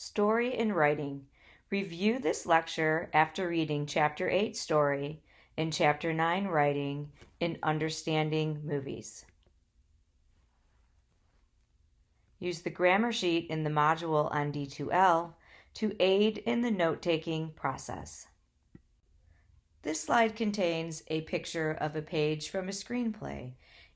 Story and Writing. Review this lecture after reading Chapter 8 Story and Chapter 9 Writing in Understanding Movies. Use the grammar sheet in the module on D2L to aid in the note-taking process. This slide contains a picture of a page from a screenplay.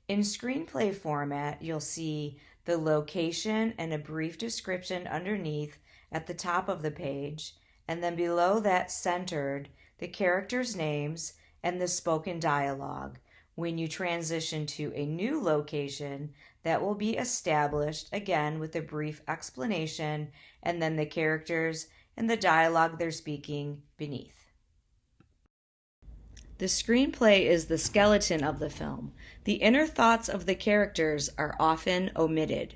In screenplay format, you'll see the location and a brief description underneath at the top of the page, and then below that centered, the characters' names and the spoken dialogue. When you transition to a new location, that will be established again with a brief explanation and then the characters and the dialogue they're speaking beneath. The screenplay is the skeleton of the film. The inner thoughts of the characters are often omitted.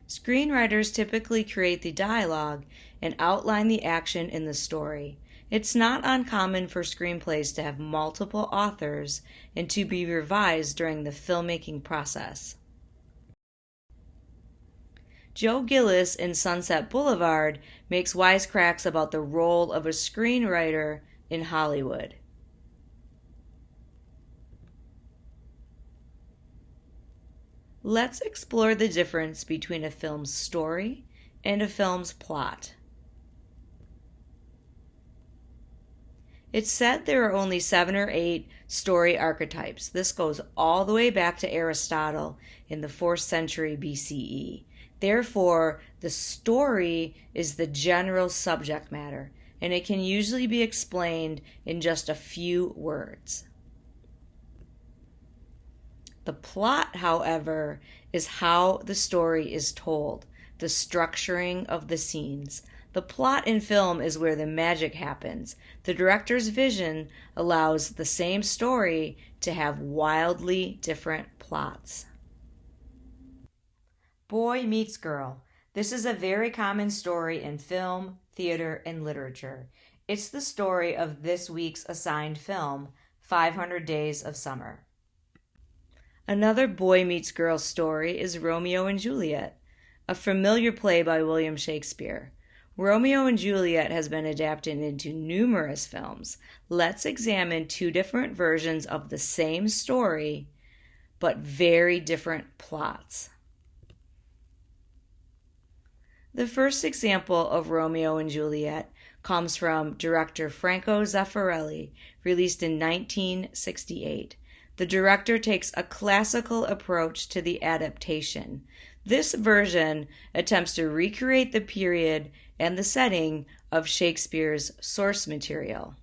Screenwriters typically create the dialogue and outline the action in the story. It's not uncommon for screenplays to have multiple authors and to be revised during the filmmaking process. Joe Gillis in Sunset Boulevard makes wisecracks about the role of a screenwriter in Hollywood. Let's explore the difference between a film's story and a film's plot. It's said there are only 7 or 8 story archetypes. This goes all the way back to Aristotle in the 4th century BCE. Therefore, the story is the general subject matter, and it can usually be explained in just a few words. The plot, however, is how the story is told, the structuring of the scenes. The plot in film is where the magic happens. The director's vision allows the same story to have wildly different plots. Boy meets girl. This is a very common story in film, theater, and literature. It's the story of this week's assigned film, 500 Days of Summer. Another boy meets girl story is Romeo and Juliet, a familiar play by William Shakespeare. Romeo and Juliet has been adapted into numerous films. Let's examine 2 different versions of the same story, but very different plots. The first example of Romeo and Juliet comes from director Franco Zeffirelli, released in 1968. The director takes a classical approach to the adaptation. This version attempts to recreate the period and the setting of Shakespeare's source material.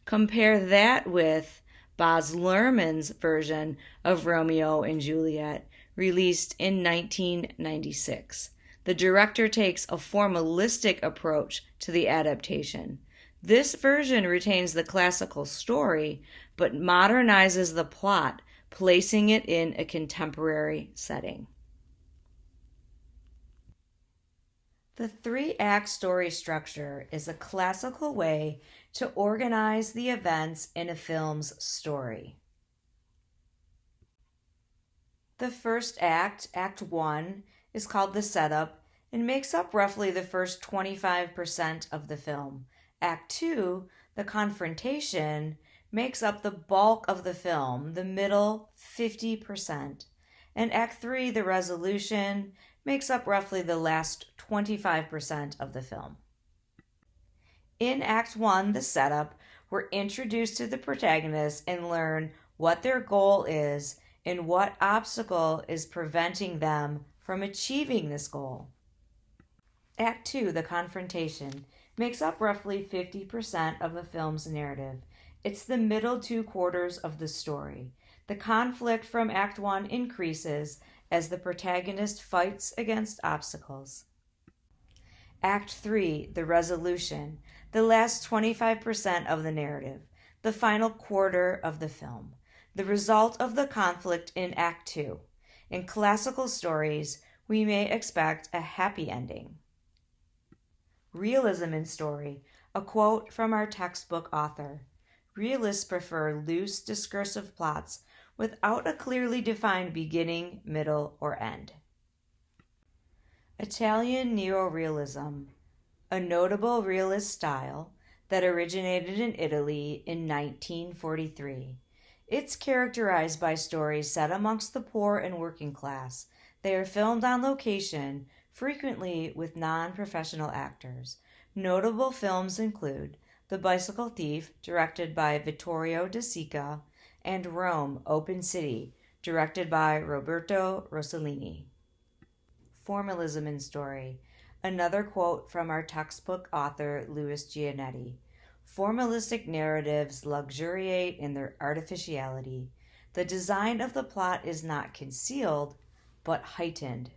Compare that with Baz Luhrmann's version of Romeo and Juliet, released in 1996. The director takes a formalistic approach to the adaptation. This version retains the classical story, but modernizes the plot, placing it in a contemporary setting. The 3-act story structure is a classical way to organize the events in a film's story. The first act, Act 1, is called the setup and makes up roughly the first 25% of the film. Act 2, the confrontation, makes up the bulk of the film, the middle 50%. And Act 3, the resolution, makes up roughly the last 25% of the film. In Act 1, the setup, we're introduced to the protagonists and learn what their goal is and what obstacle is preventing them from achieving this goal. Act 2, the confrontation, makes up roughly 50% of the film's narrative. It's the middle 2 quarters of the story. The conflict from Act 1 increases as the protagonist fights against obstacles. Act 3, the resolution, the last 25% of the narrative, the final quarter of the film, the result of the conflict in Act 2. In classical stories, we may expect a happy ending. Realism in story, a quote from our textbook author. Realists prefer loose, discursive plots without a clearly defined beginning, middle, or end. Italian neorealism, a notable realist style that originated in Italy in 1943. It's characterized by stories set amongst the poor and working class. They are filmed on location, frequently with non-professional actors. Notable films include The Bicycle Thief, directed by Vittorio De Sica, and Rome, Open City, directed by Roberto Rossellini. Formalism in story. Another quote from our textbook author, Louis Giannetti. Formalistic narratives luxuriate in their artificiality. The design of the plot is not concealed, but heightened.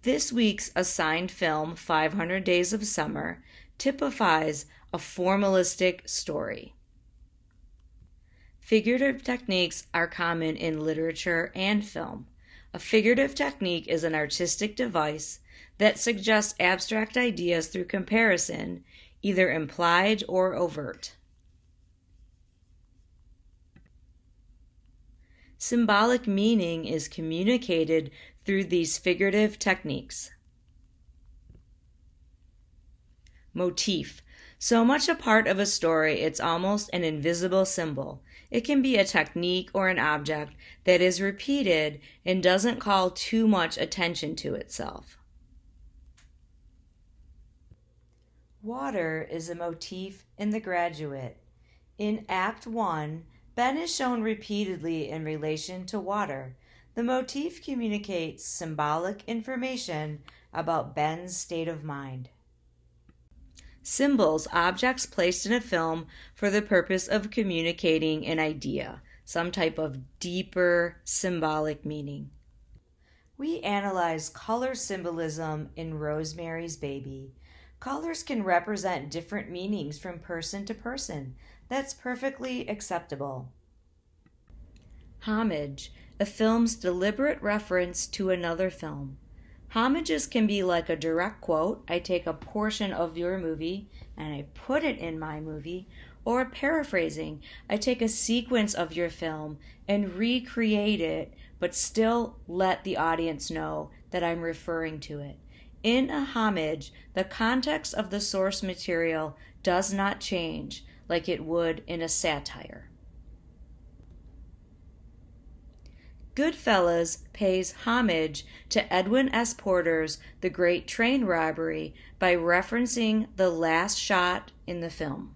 This week's assigned film, 500 Days of Summer, typifies a formalistic story. Figurative techniques are common in literature and film. A figurative technique is an artistic device that suggests abstract ideas through comparison, either implied or overt. Symbolic meaning is communicated through these figurative techniques. Motif. So much a part of a story, it's almost an invisible symbol. It can be a technique or an object that is repeated and doesn't call too much attention to itself. Water is a motif in The Graduate. In Act 1, Ben is shown repeatedly in relation to water. The motif communicates symbolic information about Ben's state of mind. Symbols, objects placed in a film for the purpose of communicating an idea, some type of deeper symbolic meaning. We analyze color symbolism in Rosemary's Baby. Colors can represent different meanings from person to person. That's perfectly acceptable. Homage, a film's deliberate reference to another film. Homages can be like a direct quote, I take a portion of your movie and I put it in my movie, or paraphrasing, I take a sequence of your film and recreate it, but still let the audience know that I'm referring to it. In a homage, the context of the source material does not change like it would in a satire. Goodfellas pays homage to Edwin S. Porter's The Great Train Robbery by referencing the last shot in the film.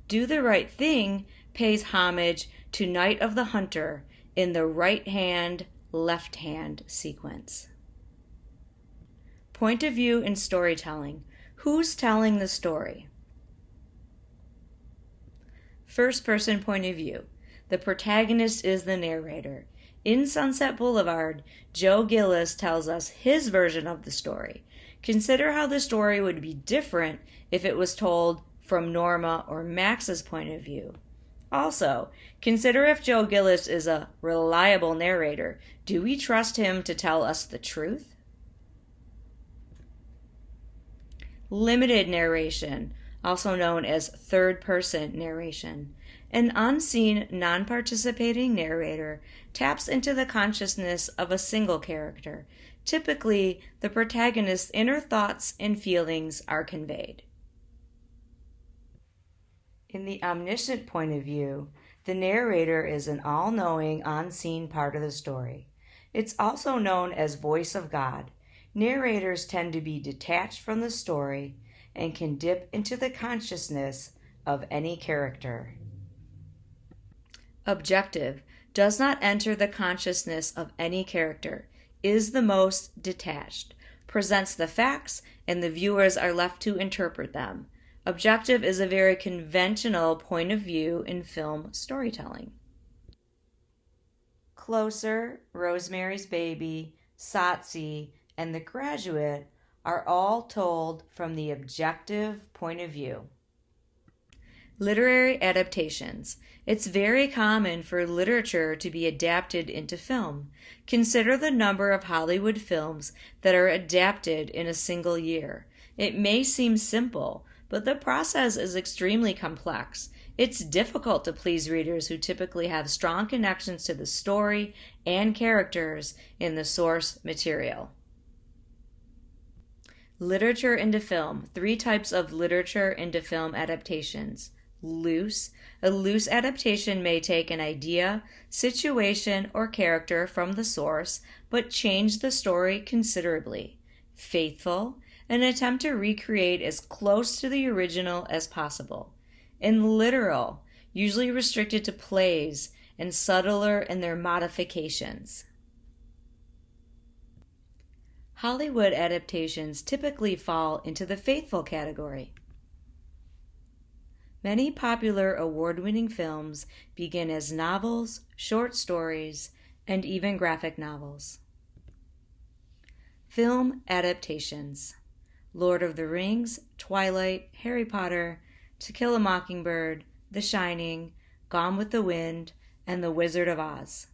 Do the Right Thing pays homage to Night of the Hunter in the right hand, left hand sequence. Point of view in storytelling. Who's telling the story? First person point of view. The protagonist is the narrator. In Sunset Boulevard, Joe Gillis tells us his version of the story. Consider how the story would be different if it was told from Norma or Max's point of view. Also, consider if Joe Gillis is a reliable narrator. Do we trust him to tell us the truth? Limited narration, also known as third-person narration. An unseen, non-participating narrator taps into the consciousness of a single character. Typically, the protagonist's inner thoughts and feelings are conveyed. In the omniscient point of view, the narrator is an all-knowing, unseen part of the story. It's also known as voice of God. Narrators tend to be detached from the story and can dip into the consciousness of any character. Objective, does not enter the consciousness of any character, is the most detached, presents the facts, and the viewers are left to interpret them. Objective is a very conventional point of view in film storytelling. Closer, Rosemary's Baby, Satsi, and The Graduate are all told from the objective point of view. Literary adaptations. It's very common for literature to be adapted into film. Consider the number of Hollywood films that are adapted in a single year. It may seem simple, but the process is extremely complex. It's difficult to please readers who typically have strong connections to the story and characters in the source material. Literature into film. 3 types of literature into film adaptations. Loose. A loose adaptation may take an idea, situation, or character from the source, but change the story considerably. Faithful. An attempt to recreate as close to the original as possible. And literal, usually restricted to plays and subtler in their modifications. Hollywood adaptations typically fall into the faithful category. Many popular award-winning films begin as novels, short stories, and even graphic novels. Film adaptations. Lord of the Rings, Twilight, Harry Potter, To Kill a Mockingbird, The Shining, Gone with the Wind, and The Wizard of Oz.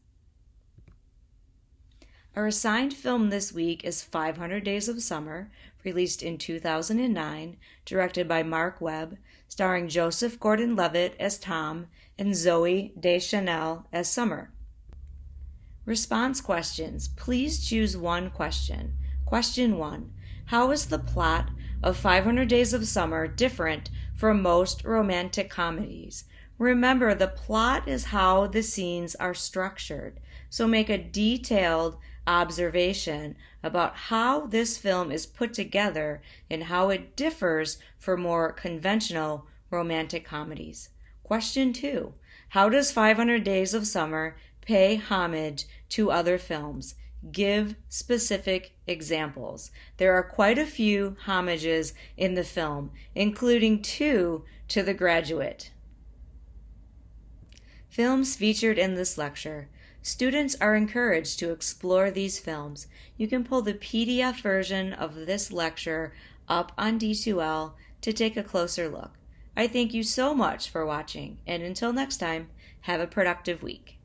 Our assigned film this week is 500 Days of Summer, released in 2009, directed by Mark Webb, starring Joseph Gordon-Levitt as Tom and Zooey Deschanel as Summer. Response questions. Please choose one question. Question 1. How is the plot of 500 Days of Summer different from most romantic comedies? Remember, the plot is how the scenes are structured, so make a detailed observation about how this film is put together and how it differs from more conventional romantic comedies. Question 2. How does 500 Days of Summer pay homage to other films? Give specific examples. There are quite a few homages in the film, including 2 to The Graduate. Films featured in this lecture. Students are encouraged to explore these films. You can pull the PDF version of this lecture up on D2L to take a closer look. I thank you so much for watching, and until next time, have a productive week.